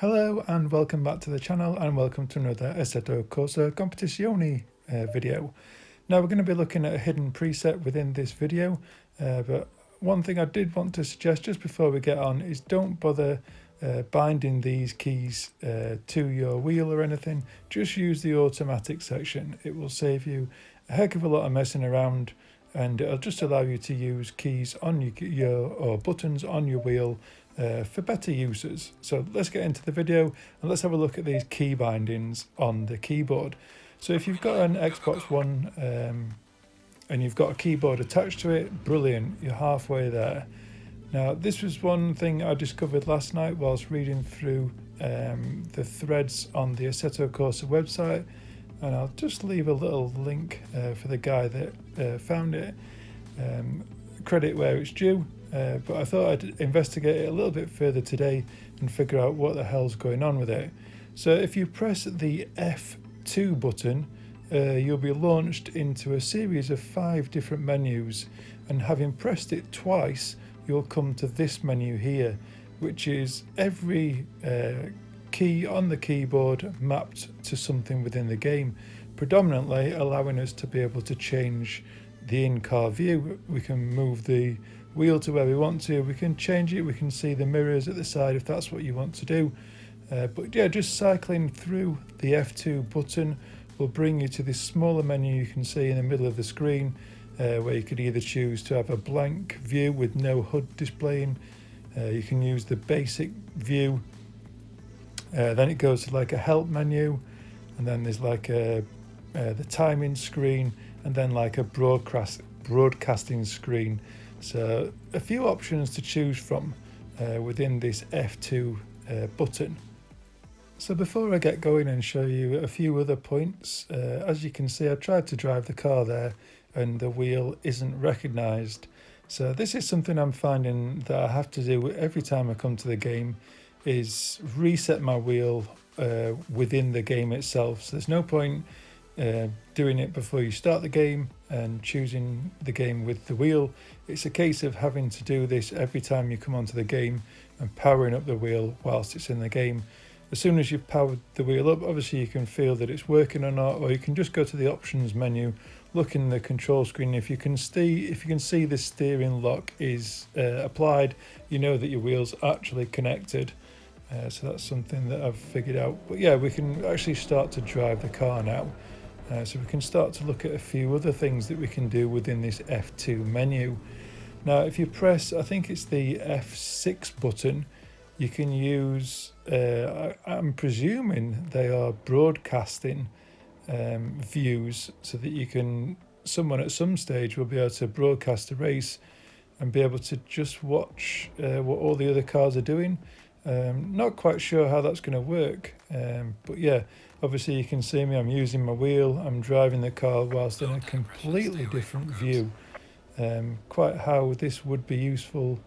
Hello and welcome back to the channel, and welcome to another Assetto Corsa Competizione video. Now we're going to be looking at a hidden preset within this video, but one thing I did want to suggest just before we get on is don't bother binding these keys to your wheel or anything. Just use the automatic section. It will save you a heck of a lot of messing around, and it'll just allow you to use keys on your or buttons on your wheel for better uses. So let's get into the video and let's have a look at these key bindings on the keyboard. So if you've got an Xbox One and you've got a keyboard attached to it, brilliant, you're halfway there. Now this was one thing I discovered last night whilst reading through the threads on the Assetto Corsa website, and I'll just leave a little link for the guy that found it. Credit where it's due. But I thought I'd investigate it a little bit further today and figure out what the hell's going on with it. So if you press the F2 button, you'll be launched into a series of 5 different menus, and having pressed it twice, you'll come to this menu here, which is every key on the keyboard mapped to something within the game, predominantly allowing us to be able to change the in-car view. We can move the wheel to where we want to, we can change it, we can see the mirrors at the side if that's what you want to do. But yeah, just cycling through the F2 button will bring you to this smaller menu you can see in the middle of the screen, where you could either choose to have a blank view with no HUD displaying. You can use the basic view. Then it goes to like a help menu, and then there's like the timing screen, and then like a broadcasting screen. So a few options to choose from within this F2 button. So before I get going and show you a few other points, as you can see I tried to drive the car there and the wheel isn't recognised. So this is something I'm finding that I have to do every time I come to the game, is reset my wheel within the game itself. So there's no point doing it before you start the game and choosing the game with the wheel. It's a case of having to do this every time you come onto the game and powering up the wheel whilst it's in the game. As soon as you've powered the wheel up, obviously you can feel that it's working or not, or you can just go to the options menu, look in the control screen. If you can see the steering lock is applied, you know that your wheel's actually connected. So that's something that I've figured out. But yeah, we can actually start to drive the car now. So we can start to look at a few other things that we can do within this F2 menu. Now if you press, I think it's the F6 button, you can use, I'm presuming they are broadcasting views, so that someone at some stage will be able to broadcast a race and be able to just watch what all the other cars are doing. Not quite sure how that's going to work, but yeah, obviously you can see me, I'm using my wheel, I'm driving the car whilst in a completely different view. Quite how this would be useful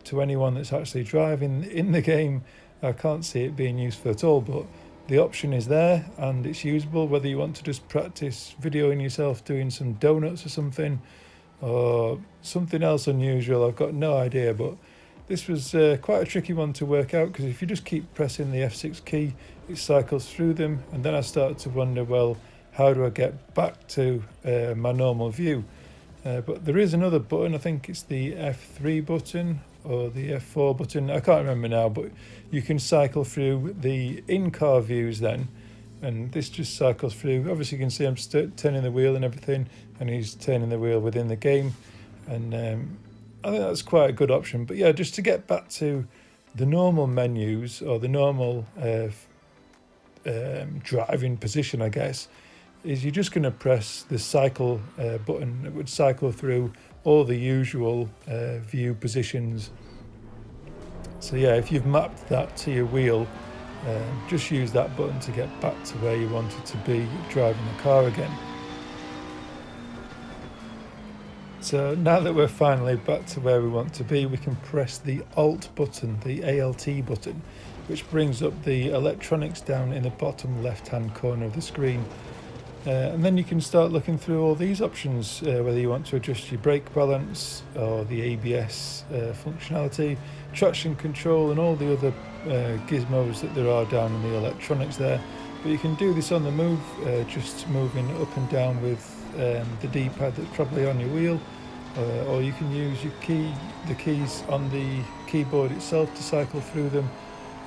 to anyone that's actually driving in the game, I can't see it being useful at all, but the option is there and it's usable, whether you want to just practice videoing yourself doing some donuts or something, or something else unusual, I've got no idea. But this was quite a tricky one to work out, because if you just keep pressing the F6 key, it cycles through them, and then I started to wonder, well, how do I get back to my normal view? But there is another button, I think it's the F3 button or the F4 button, I can't remember now, but you can cycle through the in-car views then, and this just cycles through. Obviously you can see I'm turning the wheel and everything, and he's turning the wheel within the game, and I think that's quite a good option. But yeah, just to get back to the normal menus, or the normal driving position, I guess, is you're just going to press the cycle button. It would cycle through all the usual view positions. So yeah, if you've mapped that to your wheel, just use that button to get back to where you wanted to be driving the car again. So now that we're finally back to where we want to be, we can press the Alt button, the ALT button, which brings up the electronics down in the bottom left hand corner of the screen. And then you can start looking through all these options, whether you want to adjust your brake balance or the ABS functionality, traction control and all the other gizmos that there are down in the electronics there. But you can do this on the move, just moving up and down with the D-pad that's probably on your wheel, or you can use the keys on the keyboard itself to cycle through them,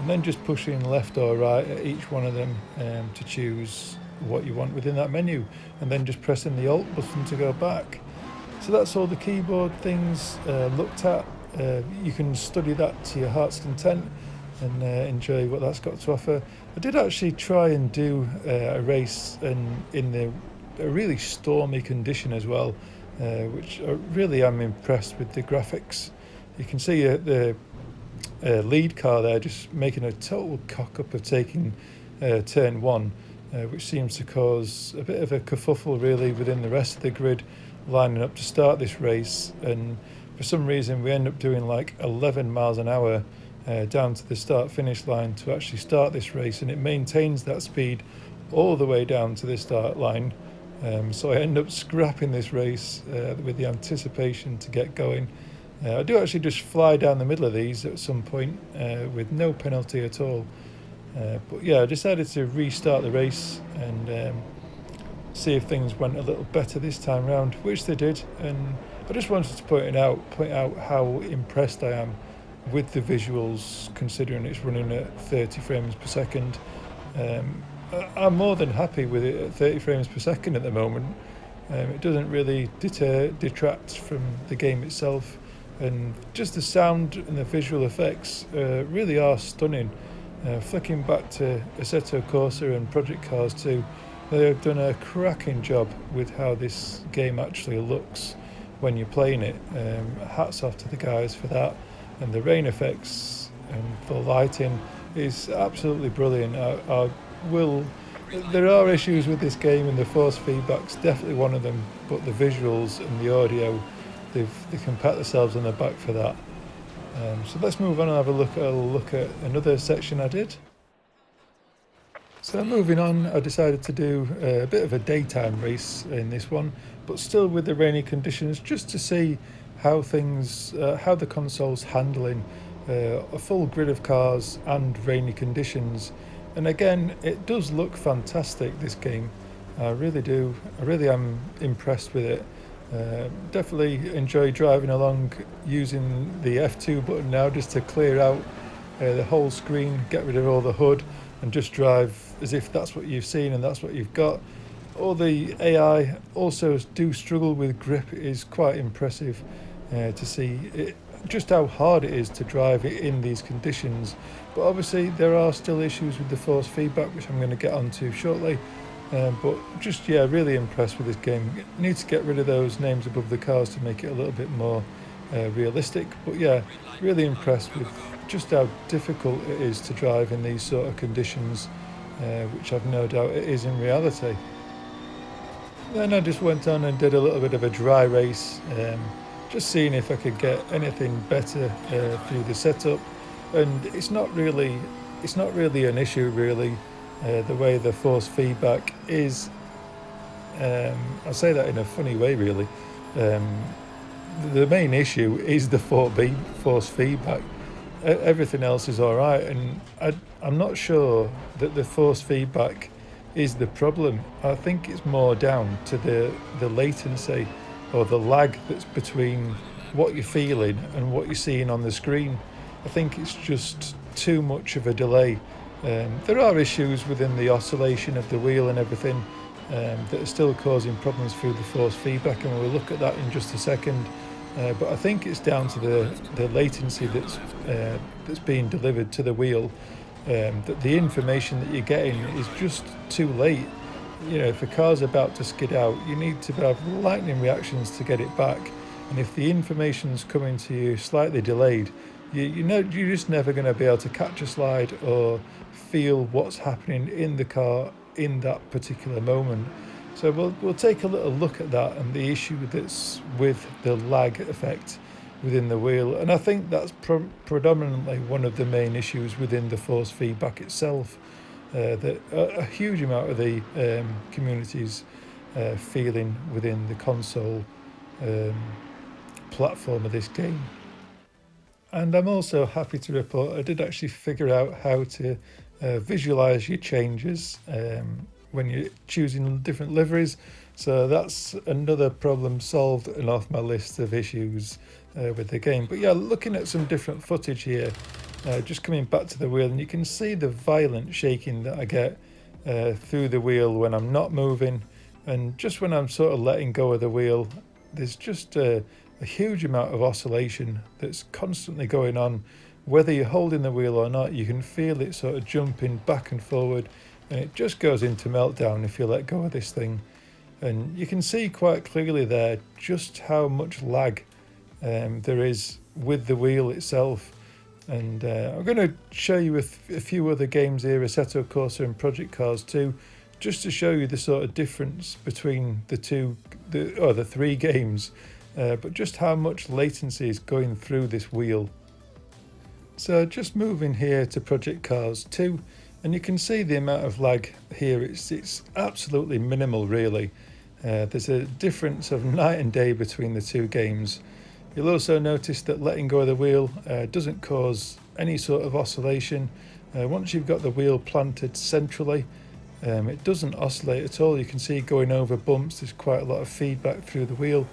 and then just pushing left or right at each one of them to choose what you want within that menu, and then just pressing the Alt button to go back. So that's all the keyboard things looked at. You can study that to your heart's content and enjoy what that's got to offer. I did actually try and do a race in a really stormy condition as well, which I really am impressed with the graphics. You can see the lead car there just making a total cock-up of taking turn one, which seems to cause a bit of a kerfuffle really within the rest of the grid lining up to start this race, and for some reason we end up doing like 11 miles an hour down to the start finish line to actually start this race, and it maintains that speed all the way down to the start line. So I end up scrapping this race with the anticipation to get going. I do actually just fly down the middle of these at some point with no penalty at all. But yeah, I decided to restart the race and see if things went a little better this time round, which they did. And I just wanted to point out how impressed I am with the visuals, considering it's running at 30 frames per second. I'm more than happy with it at 30 frames per second at the moment. It doesn't really detract from the game itself, and just the sound and the visual effects really are stunning. Flicking back to Assetto Corsa and Project Cars 2, they've done a cracking job with how this game actually looks when you're playing it. Hats off to the guys for that, and the rain effects and the lighting is absolutely brilliant. There are issues with this game, and the force feedback's definitely one of them, but the visuals and the audio, they can pat themselves on the back for that. So let's move on and have a look at another section I did. So moving on, I decided to do a bit of a daytime race in this one, but still with the rainy conditions, just to see how the console's handling a full grid of cars and rainy conditions. And again, it does look fantastic, this game. I really do. I really am impressed with it. Definitely enjoy driving along using the F2 button now, just to clear out the whole screen, get rid of all the HUD, and just drive as if that's what you've seen and that's what you've got. All the AI also do struggle with grip. It is quite impressive to see just how hard it is to drive it in these conditions. But obviously there are still issues with the force feedback, which I'm going to get onto shortly. But just, yeah, really impressed with this game. Need to get rid of those names above the cars to make it a little bit more realistic. But yeah, really impressed with just how difficult it is to drive in these sort of conditions, which I've no doubt it is in reality. Then I just went on and did a little bit of a dry race, just seeing if I could get anything better through the setup. And it's not really an issue really. The way the force feedback is, I say that in a funny way really. The main issue is the force feedback. Everything else is all right, and I'm not sure that the force feedback is the problem. I think it's more down to the latency or the lag that's between what you're feeling and what you're seeing on the screen. I think it's just too much of a delay. There are issues within the oscillation of the wheel and everything that are still causing problems through the force feedback, and we'll look at that in just a second. But I think it's down to the latency that's being delivered to the wheel. That the information that you're getting is just too late. You know, if a car's about to skid out, you need to have lightning reactions to get it back. And if the information's coming to you slightly delayed, you're just never going to be able to catch a slide or feel what's happening in the car in that particular moment. So we'll take a little look at that and the issue that's with the lag effect within the wheel. And I think that's predominantly one of the main issues within the force feedback itself. that a huge amount of the community's feeling within the console platform of this game. And I'm also happy to report I did actually figure out how to visualize your changes when you're choosing different liveries. So that's another problem solved and off my list of issues with the game. But yeah, looking at some different footage here, just coming back to the wheel, and you can see the violent shaking that I get through the wheel when I'm not moving, and just when I'm sort of letting go of the wheel, there's just a huge amount of oscillation that's constantly going on. Whether you're holding the wheel or not, you can feel it sort of jumping back and forward, and it just goes into meltdown if you let go of this thing. And you can see quite clearly there just how much lag there is with the wheel itself. And I'm going to show you a few other games here, Assetto Corsa and Project Cars 2, just to show you the sort of difference between the three games, but just how much latency is going through this wheel. So just moving here to Project Cars 2, and you can see the amount of lag here. It's absolutely minimal, really. There's a difference of night and day between the two games. You'll also notice that letting go of the wheel doesn't cause any sort of oscillation. Once you've got the wheel planted centrally, it doesn't oscillate at all. You can see going over bumps, there's quite a lot of feedback through the wheel.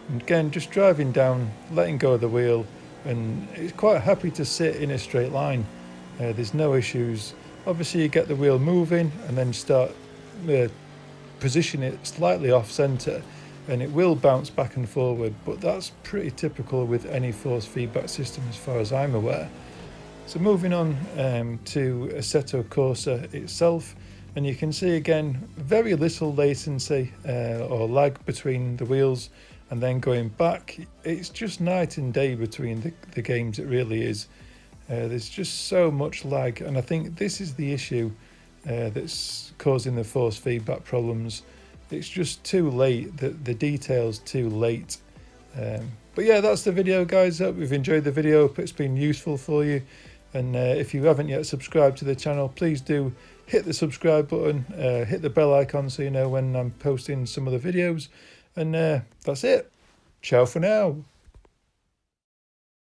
And again, just driving down, letting go of the wheel, and it's quite happy to sit in a straight line. There's no issues. Obviously you get the wheel moving and then start position it slightly off centre, and it will bounce back and forward, but that's pretty typical with any force feedback system as far as I'm aware. So moving on to Assetto Corsa itself, and you can see again very little latency or lag between the wheels, and then going back, it's just night and day between the games, it really is. There's just so much lag, and I think this is the issue that's causing the force feedback problems. It's just too late, the detail's too late. But yeah, that's the video, guys. Hope you've enjoyed the video, hope it's been useful for you. And if you haven't yet subscribed to the channel, please do hit the subscribe button, hit the bell icon so you know when I'm posting some of the videos. And that's it. Ciao for now.